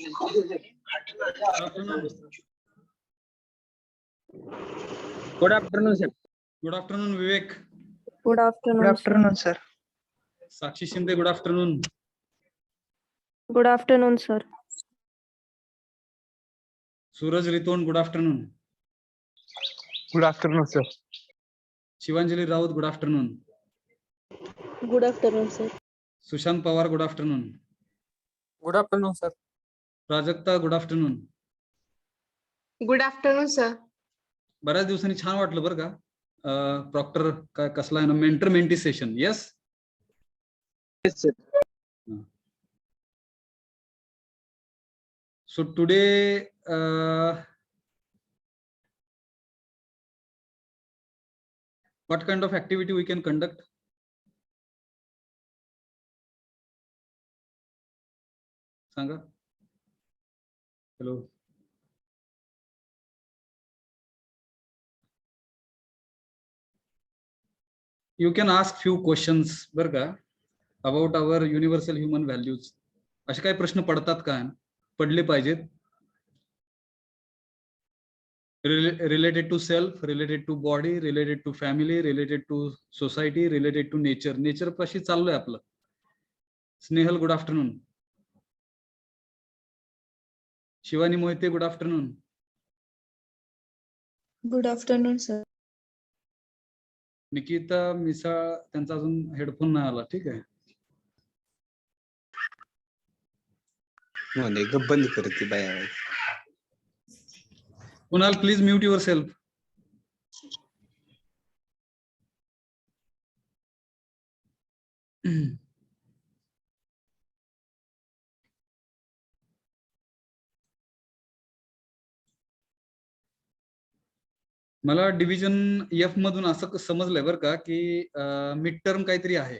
Good afternoon, sir. Good afternoon, Vivek. Good afternoon. Good afternoon, sir. Sakshi Shinde, good afternoon. Good afternoon, sir. Suraj Riton, good afternoon. Good afternoon, sir. Shivanjali Raut, good afternoon. Good afternoon, sir. Sushant Pawar, good afternoon. Good afternoon, sir. Prajakta, good afternoon. Good afternoon sir. बऱ्याच दिवसांनी छान वाटलं बरं का. Procter काय कसला आहे ना, mentor mentee session. Yes. Yes, sir. So today what kind of activity we can conduct? Sanga. Hello. You can ask few questions बरं का about our universal human values. असे काही प्रश्न पडतात का? पडले पाहिजेत. Related to self, related to body, related to family, related to society, related to nature. Nature पाशी चाललोय आपलं. Snehal, good afternoon. Shivani Mohite, good afternoon. Good afternoon, sir. Nikita Misal, त्यांचा अजून हेडफोन नाही आला. ठीक आहे. बंद करते बाया. Kunal, please mute your self. मला डिव्हिजन एफ मधून असं समजलंय बरं का की मिड टर्म काहीतरी आहे.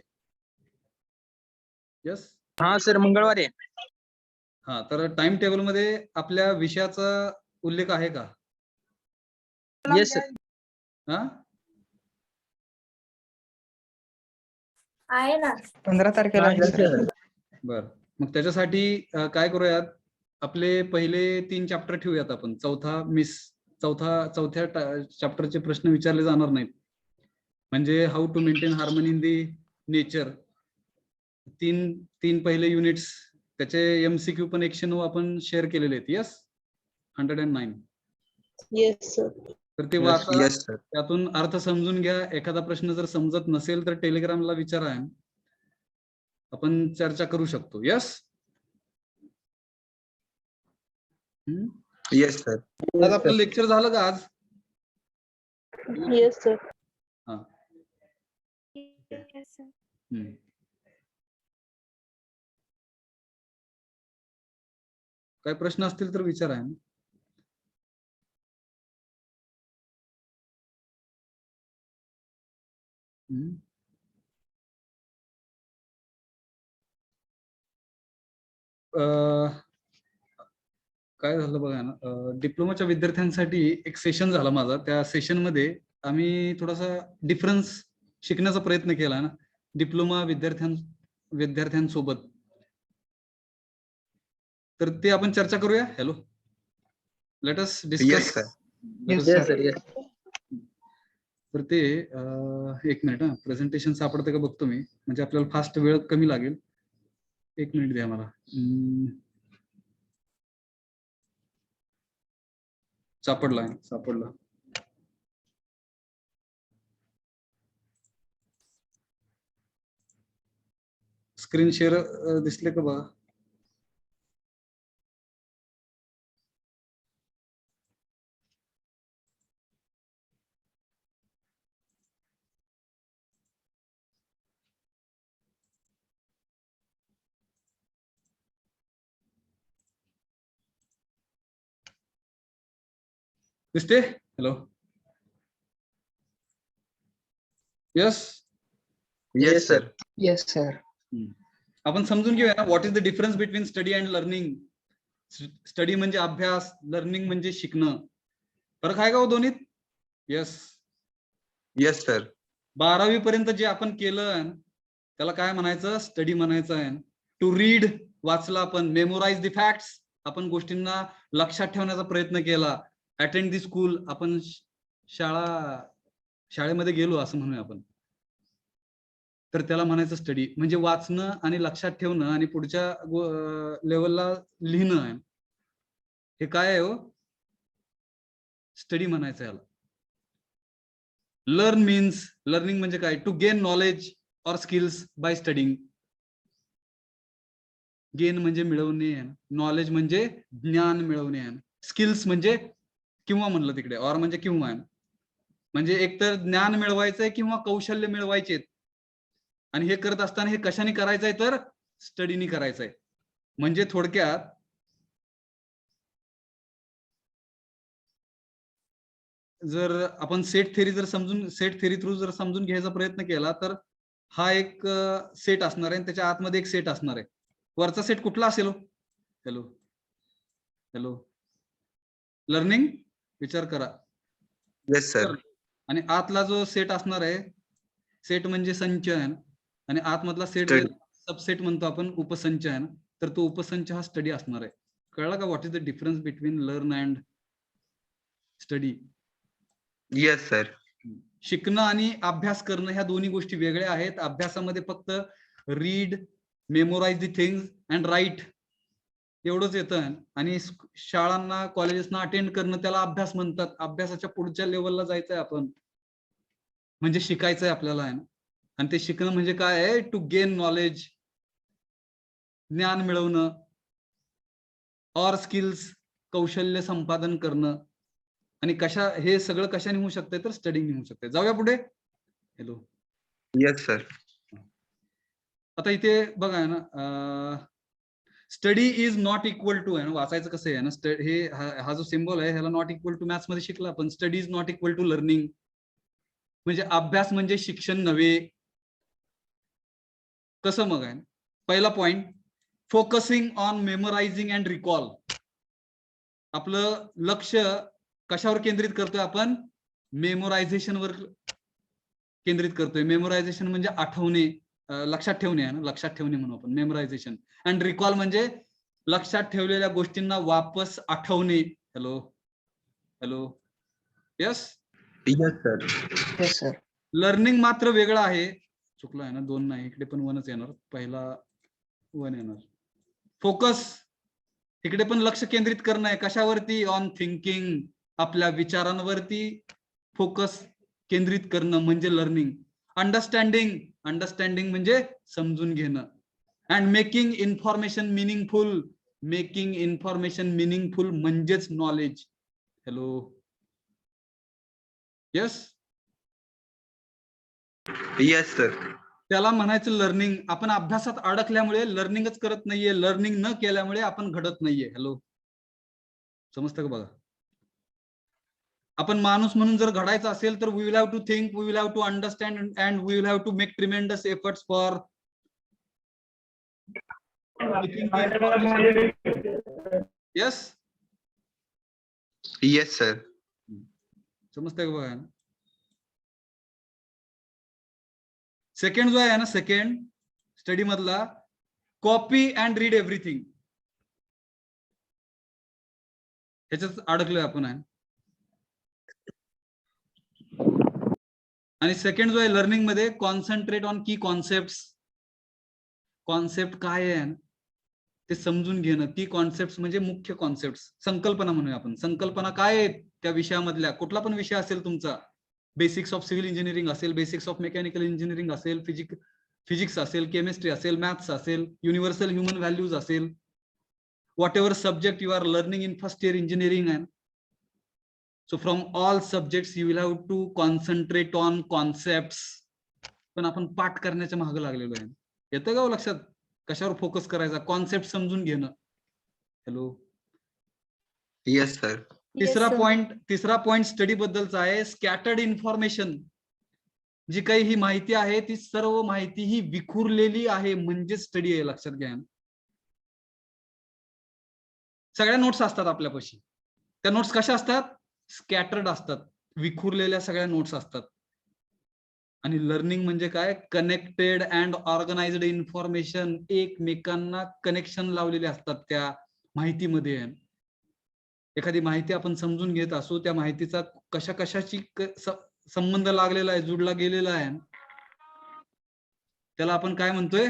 यस. हा सर, मंगळवारी आहे. हा, तर टाइम टेबल मध्ये आपल्या विषयाचा उल्लेख आहे का? Yes sir. हा, आहे ना. 15 तारखेला आहे सर. बर. मग त्याच्यासाठी काय करूयात, आपले पहिले 3 चॅप्टर ठेवूयात आपण. चौथ्या चॅप्टरचे प्रश्न विचारले जाणार नाहीत. म्हणजे how to maintain harmony in the nature. तीन पहिले युनिट्स, त्याचे MCQ पण 109 आपण शेअर केलेले आहेत. येस. 109. Yes sir. तर ते वाचा. Yes, sir. त्यातून अर्थ समजून घ्या. एखादा प्रश्न जर समजत नसेल तर टेलिग्रामला विचारा, आपण चर्चा करू शकतो. यस. Yes, sir. आज आपलं लेक्चर झालं का आज? Yes sir. हा. काय प्रश्न असतील तर विचारा. काय झालं बघा ना, डिप्लोमाच्या विद्यार्थ्यांसाठी एक सेशन झाला माझा. त्या सेशन मध्ये आम्ही थोडासा डिफरन्स शिकण्याचा प्रयत्न केला ना, डिप्लोमा विद्यार्थ्यांसोबत. तर ते आपण चर्चा करूया. Hello, let us discuss. Yes, sir. Yes sir. Yes. तर ते एक मिनिट, प्रेझेंटेशन सापडते का बघतो मी, म्हणजे आपल्याला फास्ट वेळ कमी लागेल. 1 मिनिट द्या मला. सापडला. स्क्रीन शेअर दिसले का बघा. दिसते? Hello. Yes. Yes, sir. Yes sir. आपण समजून घेऊया ना, what is the difference between study and learning. Study म्हणजे अभ्यास, लर्निंग म्हणजे शिकणं. फरक आहे का हो दोन्हीत? यस. Yes, sir. 12वी पर्यंत जे आपण केलं त्याला काय म्हणायचं? स्टडी म्हणायचं आहे. टू रीड, वाचला आपण. मेमोराइज द फॅक्ट्स, आपण गोष्टींना लक्षात ठेवण्याचा प्रयत्न केला, अटेंड दी स्कूल, आपण शाळेमध्ये गेलो असं म्हणूया आपण, तर त्याला म्हणायचं स्टडी. म्हणजे वाचणं आणि लक्षात ठेवणं आणि पुढच्या लेवलला लिहिणं आहे, हे काय आहे हो, स्टडी म्हणायचं याला. लर्निंग म्हणजे काय, टू गेन नॉलेज और स्किल्स बाय स्टडिंग. गेन म्हणजे मिळवणे, नॉलेज म्हणजे ज्ञान मिळवणे, स्किल्स म्हणजे किंवा म्हणलं तिकडे, और म्हणजे किंवा आहे, म्हणजे एकतर ज्ञान मिळवायचंय किंवा कौशल्य मिळवायचे. आणि हे करत असताना हे कशाने करायचंय, तर स्टडीनी करायचंय. म्हणजे थोडक्यात जर आपण सेट थेरी थ्रू जर समजून घ्यायचा प्रयत्न केला, तर हा एक सेट असणार आहे, त्याच्या आतमध्ये एक सेट असणार आहे. वरचा सेट कुठला असेल? हॅलो हॅलो लर्निंग, विचार करा. Yes sir. आणि आतला जो सेट असणार आहे, सेट म्हणजे संच आहे ना, आणि आतमधला सेट सबसेट म्हणतो आपण, उपसंच आहे ना, तर तो उपसंच हा स्टडी असणार आहे. कळलं का, what is the difference between learn and study? Yes sir. शिकणं आणि अभ्यास करणं ह्या दोन्ही गोष्टी वेगळ्या आहेत. अभ्यासामध्ये फक्त read, memorize the things and write एवढंच येतं, आणि शाळांना कॉलेजेसना अटेंड करणं त्याला अभ्यास म्हणतात. अभ्यासाच्या पुढच्या लेवलला जायचंय आपण, म्हणजे शिकायचंय आपल्याला आहे ना. आणि ते शिकणं म्हणजे काय आहे, टू गेन नॉलेज, ज्ञान मिळवणं, और स्किल्स, कौशल्य संपादन करणं. आणि हे सगळं कशाने होऊ शकतंय, तर स्टडीने होऊ शकतंय. जाऊया पुढे. हॅलो. Yes sir. आता इथे बघा ना, study is not equal to आहे ना, वाचायचं कसं आहे ना, हा जो सिम्बॉल आहे ह्याला नॉट इक्वल टू मॅथ्स मध्ये शिकला आपण. Study is not equal to learning, म्हणजे अभ्यास म्हणजे शिक्षण नव्हे. कसं मग आहे? पहिला point, focusing on memorising and recall. आपलं लक्ष कशावर केंद्रित करतोय आपण? मेमोरायझेशन वर केंद्रित करतोय. मेमोरायझेशन म्हणजे आठवणे, लक्षात ठेवणे आहे ना, लक्षात ठेवणे म्हणून आपण मेमोरायझेशन. अँड रिकॉल म्हणजे लक्षात ठेवलेल्या गोष्टींना वापस आठवणे. Hello hello. Yes yes sir. Yes sir. Learning मात्र वेगळं आहे. चुकलं आहे ना, 2 नाही, इकडे पण 1च येणार, पहिला 1 येणार. फोकस, इकडे पण लक्ष केंद्रित करणं आहे. कशावरती? ऑन थिंकिंग, आपल्या विचारांवरती फोकस केंद्रित करणं म्हणजे लर्निंग. अंडरस्टँडिंग म्हणजे समजून घेणं. अँड मेकिंग इन्फॉर्मेशन मिनिंगफुल म्हणजेच knowledge. Hello. Yes. Yes sir. त्याला म्हणायचं लर्निंग. आपण अभ्यासात अडकल्यामुळे लर्निंगच करत नाहीये, लर्निंग न केल्यामुळे आपण घडत नाहीये. हॅलो, समजतं का? बघा, आपण माणूस म्हणून जर घडायचं असेल तर we will have to think, we will have to understand and we will have to make tremendous efforts for yes. Yes sir. समजतंय का? बघा, सेकंड जो आहे ना, सेकंड स्टडी मधला, कॉपी अँड रीड एव्हरीथिंग. ह्याच्यात अडकलोय आपण आहे. आणि सेकंड जो आहे लर्निंग मध्ये, कॉन्सन्ट्रेट ऑन की कॉन्सेप्ट. कॉन्सेप्ट काय आहे ते समजून घेणं. की कॉन्सेप्ट म्हणजे मुख्य कॉन्सेप्ट, संकल्पना म्हणूया आपण. संकल्पना काय आहेत त्या विषयामधल्या, कुठला पण विषय असेल तुमचा, बेसिक्स ऑफ सिव्हिल इंजिनिअरिंग असेल, बेसिक्स ऑफ मेकॅनिकल इंजिनिअरिंग असेल, फिजिक्स असेल, केमिस्ट्री असेल, मॅथ्स असेल, युनिव्हर्सल ह्युमन व्हॅल्यूज असेल, whatever subject you are learning in first year engineering आहे. So from all subjects you will have to concentrate on concepts. पण आपण पाठ करण्याच्या मागे लागलेलो आहे. येतं का लक्षात? कशावर फोकस करायचा? कॉन्सेप्ट समजून घेणं. हॅलो. Yes sir. तिसरा पॉइंट स्टडी बद्दलचा आहे, स्कॅटर्ड इन्फॉर्मेशन. जी काही ही माहिती आहे ती सर्व माहिती ही विखुरलेली आहे म्हणजे स्टडी आहे. लक्षात घ्या. सगळ्या नोट्स असतात आपल्यापाशी, त्या नोट्स कशा असतात? स्कॅटर्ड असतात, विखुरलेल्या सगळ्या नोट्स असतात. आणि लर्निंग म्हणजे काय? Connected and organized information. एकमेकांना कनेक्शन लावलेले असतात त्या माहितीमध्ये आहे. एखादी माहिती आपण समजून घेत असू, त्या माहितीचा कशा कशाची संबंध लागलेला आहे, जुडला गेलेला आहे, त्याला आपण काय म्हणतोय?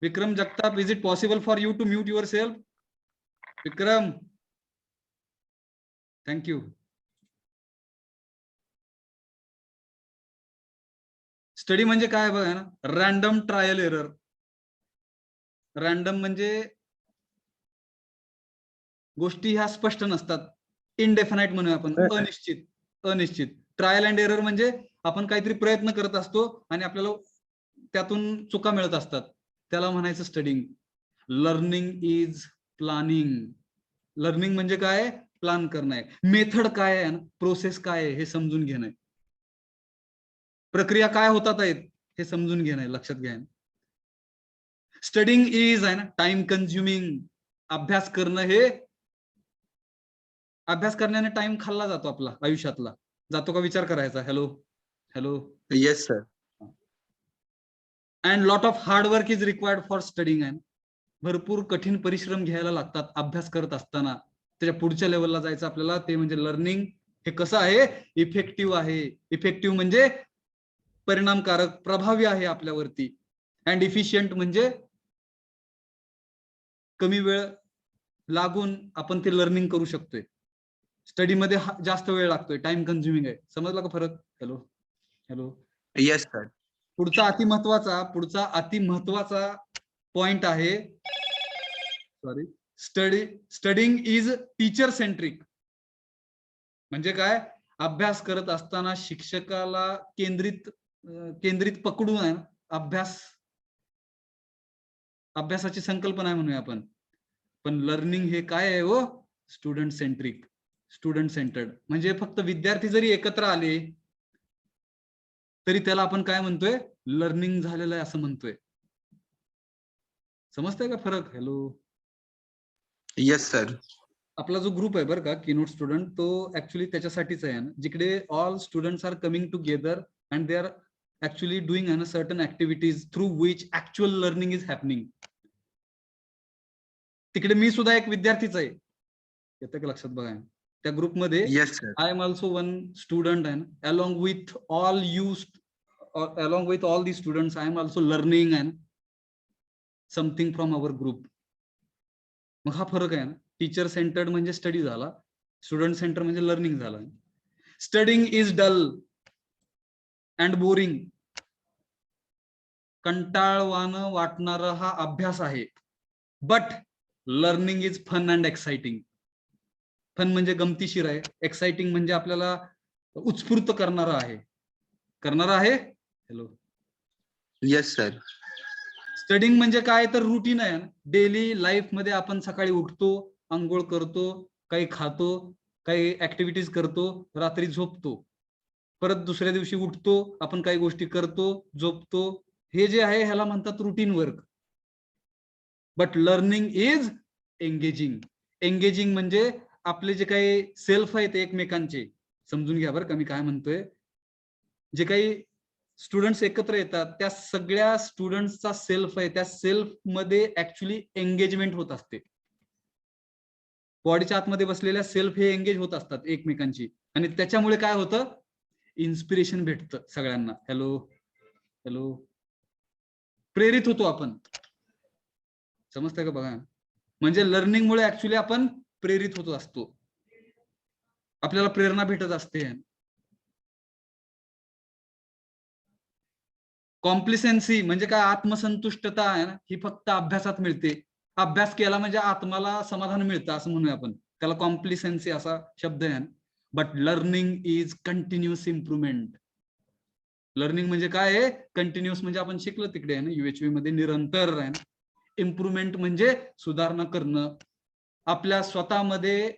Vikram Jagtap, is it possible for you to mute yourself? Vikram, thank you. Study म्हणजे काय बघा ना, रॅन्डम ट्रायल एरर. रॅन्डम म्हणजे गोष्टी ह्या स्पष्ट नसतात, इनडेफिनाइट म्हणूया आपण, अनिश्चित. ट्रायल अँड एरर म्हणजे आपण काहीतरी प्रयत्न करत असतो आणि आपल्याला त्यातून चुका मिळत असतात, त्याला म्हणायचं studying. Learning is planning. Learning म्हणजे काय? प्लॅन करणं आहे. मेथड काय आहे, प्रोसेस काय आहे हे समजून घेणं, प्रक्रिया काय होतात आहेत हे समजून घेणं, लक्षात घ्या. स्टडिंग इज आहे ना टाइम कन्झ्युमिंग. अभ्यास करणं हे, अभ्यास करण्याने टाइम खाल्ला जातो आपला आयुष्यातला, जातो का विचार करायचा? Hello hello. Yes, sir. And lot of hard work is required for studying. And भरपूर कठीण परिश्रम घ्यायला लागतात अभ्यास करत असताना. त्याच्या पुढच्या लेवलला जायचं आपल्याला, ते म्हणजे लर्निंग. हे कसं आहे? इफेक्टिव्ह आहे. इफेक्टिव्ह म्हणजे परिणामकारक, प्रभावी आहे आपल्यावरती. अँड इफिशियंट म्हणजे कमी वेळ लागून आपण ते लर्निंग करू शकतोय. स्टडीमध्ये जास्त वेळ लागतोय, टाइम कन्झ्युमिंग आहे. समजला का फरक? Hello hello. Yes, sir. पुढचा अतिमहत्वाचा पॉइंट आहे, sorry, studying is teacher centric. म्हणजे काय? अभ्यास करत असताना शिक्षकाला केंद्रित पकडून आहे अभ्यासाची संकल्पना आहे म्हणूया आपण. पण लर्निंग हे काय आहे हो? Student centric, student centred. म्हणजे फक्त विद्यार्थी जरी एकत्र आले तरी त्याला आपण काय म्हणतोय? लर्निंग झालेलं आहे असं म्हणतोय. समजतंय का फरक? हॅलो. Yes, sir. आपला जो ग्रुप आहे बरं का, कीनोट स्टुडंट, तो ऍक्च्युली त्याच्यासाठीच आहे ना, जिकडे all students are coming together and they are actually doing an certain activities through which actual learning is happening. तिकडे मी सुद्धा एक विद्यार्थीच आहे, येतं का लक्षात? बघा, त्या ग्रुपमध्ये Yes, sir. I am also one student and along with all the students I am also learning and something from our group. मग हा फरक आहे ना. टीचर सेंटर्ड म्हणजे स्टडी झाला, स्टुडंट सेंटर म्हणजे लर्निंग झालं. Studying is dull and boring. कंटाळवाणं वाटणारा हा अभ्यास आहे. But learning is fun and exciting. Fun म्हणजे गमतीशीर आहे, एक्साइटिंग म्हणजे आपल्याला उत्स्फूर्त करणारा आहे. हॅलो. Yes, sir. स्टडिंग म्हणजे काय? तर रुटीन आहे. डेली लाईफ मध्ये आपण सकाळी उठतो, आंघोळ करतो, काही खातो, काही ऍक्टिव्हिटीज करतो, रात्री झोपतो, परत दुसऱ्या दिवशी उठतो, आपण काही गोष्टी करतो, झोपतो. हे जे आहे ह्याला म्हणतात routine work. But learning is engaging. Engaging म्हणजे आपले जे काही सेल्फ आहेत एकमेकांचे, समजून घ्या बरं का मी काय म्हणतोय. जे काही स्टुडंट्स एकत्र येतात, त्या सगळ्या स्टुडंट्सचा सेल्फ आहे, त्या सेल्फ मध्ये ऍक्च्युली एंगेजमेंट होत असते. बॉडीच्या आतमध्ये बसलेल्या सेल्फ हे एंगेज होत असतात एकमेकांची, आणि त्याच्यामुळे काय होतं? इन्स्पिरेशन भेटतं सगळ्यांना. Hello hello. प्रेरित होतो आपण. समजतंय का? बघा, म्हणजे लर्निंगमुळे ऍक्च्युली आपण प्रेरित होत असतो, आपल्याला प्रेरणा भेटत असते. कॉम्प्लिसेन्सी म्हणजे काय? आत्मसंतुष्टता आहे ना, ही फक्त अभ्यासात मिळते. अभ्यास केला म्हणजे आत्माला समाधान मिळतं असं म्हणूया आपण, त्याला कॉम्प्लिसेन्सी असा शब्द आहे. But learning is continuous improvement. Learning म्हणजे काय आहे? कंटिन्युअस म्हणजे आपण शिकलो तिकडे आहे ना UHV मध्ये, निरंतर आहे. इम्प्रुव्हमेंट म्हणजे सुधारणा करणं, आपल्या स्वतःमध्ये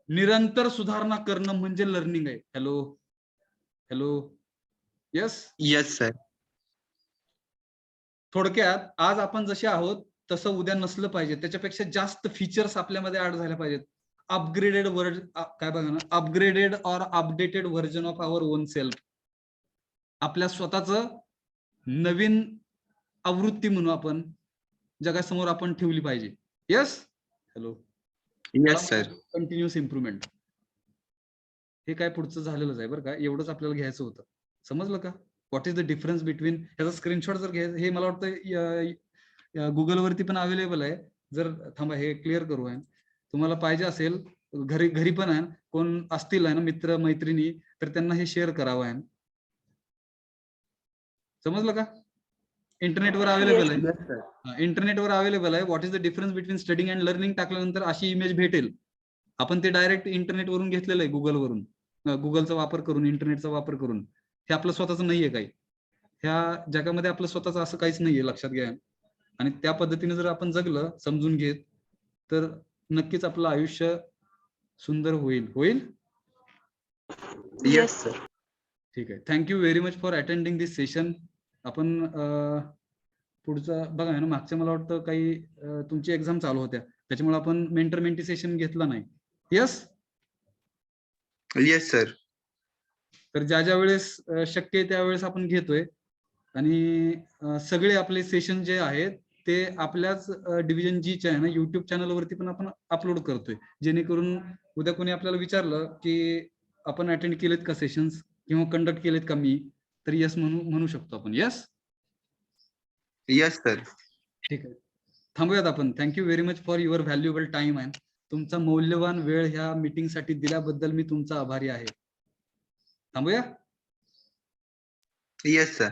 निरंतर सुधारणा करणं म्हणजे लर्निंग आहे. Hello hello. Yes. Yes, sir. थोडक्यात आज आपण जसे आहोत तसं उद्या नसलं पाहिजे, त्याच्यापेक्षा जास्त फीचर्स आपल्यामध्ये ऍड झाल्या पाहिजेत. अपग्रेडेड काय बघा ना, upgraded or updated version of our own self. आपल्या स्वतःच नवीन आवृत्ती म्हणून आपण जगासमोर आपण ठेवली पाहिजे. Yes. Hello. Yes, sir. Continuous improvement. हे काय पुढचं झालेलंच आहे बरं का, एवढंच आपल्याला घ्यायचं होतं. समजलं का? What is the difference between, ह्याचा स्क्रीनशॉट जर घ्यायचं, हे मला वाटतं गुगल वरती पण अवेलेबल आहे. जर थांबा हे क्लिअर करू आहे, तुम्हाला पाहिजे असेल घरी पण आहे, कोण असतील आहे ना मित्र मैत्रिणी, तर त्यांना हे शेअर करावं आहे. समजलं का? इंटरनेटवर अवेलेबल आहे. Yes, sir. इंटरनेटवर अवेलेबल आहे. What is the difference between studying and learning टाकल्यानंतर अशी इमेज भेटेल. आपण ते डायरेक्ट इंटरनेट वरून घेतलेलं आहे, गुगल वरून, गुगलचा वापर करून, इंटरनेटचा वापर करून. हे आपलं स्वतःच नाहीये काही. ह्या जगामध्ये आपलं स्वतःच असं काहीच नाहीये, लक्षात घ्या. आणि त्या पद्धतीने जर आपण जगलं, समजून घेत, तर नक्कीच आपलं आयुष्य सुंदर होईल. Yes, sir. ठीक आहे. Thank you very much for attending this session. आपण पुढचं बघा ना, मागच्या मला वाटतं काही तुमची एक्झाम चालू होत्या, त्याच्यामुळे आपण मेंटर मेंटी सेशन घेतला नाही. यस. Yes, sir. तर ज्या वेळेस शक्य आहे त्यावेळेस आपण घेतोय. आणि सगळे आपले सेशन जे आहेत ते आपल्याच डिव्हिजन जी च्या आहे ना युट्यूब चॅनलवरती पण आपण अपलोड करतोय, जेणेकरून उद्या कोणी आपल्याला विचारलं की आपण अटेंड केलेत का सेशन्स किंवा कंडक्ट केलेत का मी, तर यस म्हणू शकतो आपण. यस. Yes, sir. ठीक आहे. थांबूयात आपण. Thank you very much for your valuable time. आहे तुमचा मौल्यवान वेळ ह्या मीटिंग साठी दिल्याबद्दल मी तुमचा आभारी आहे. थांबूया. Yes, sir.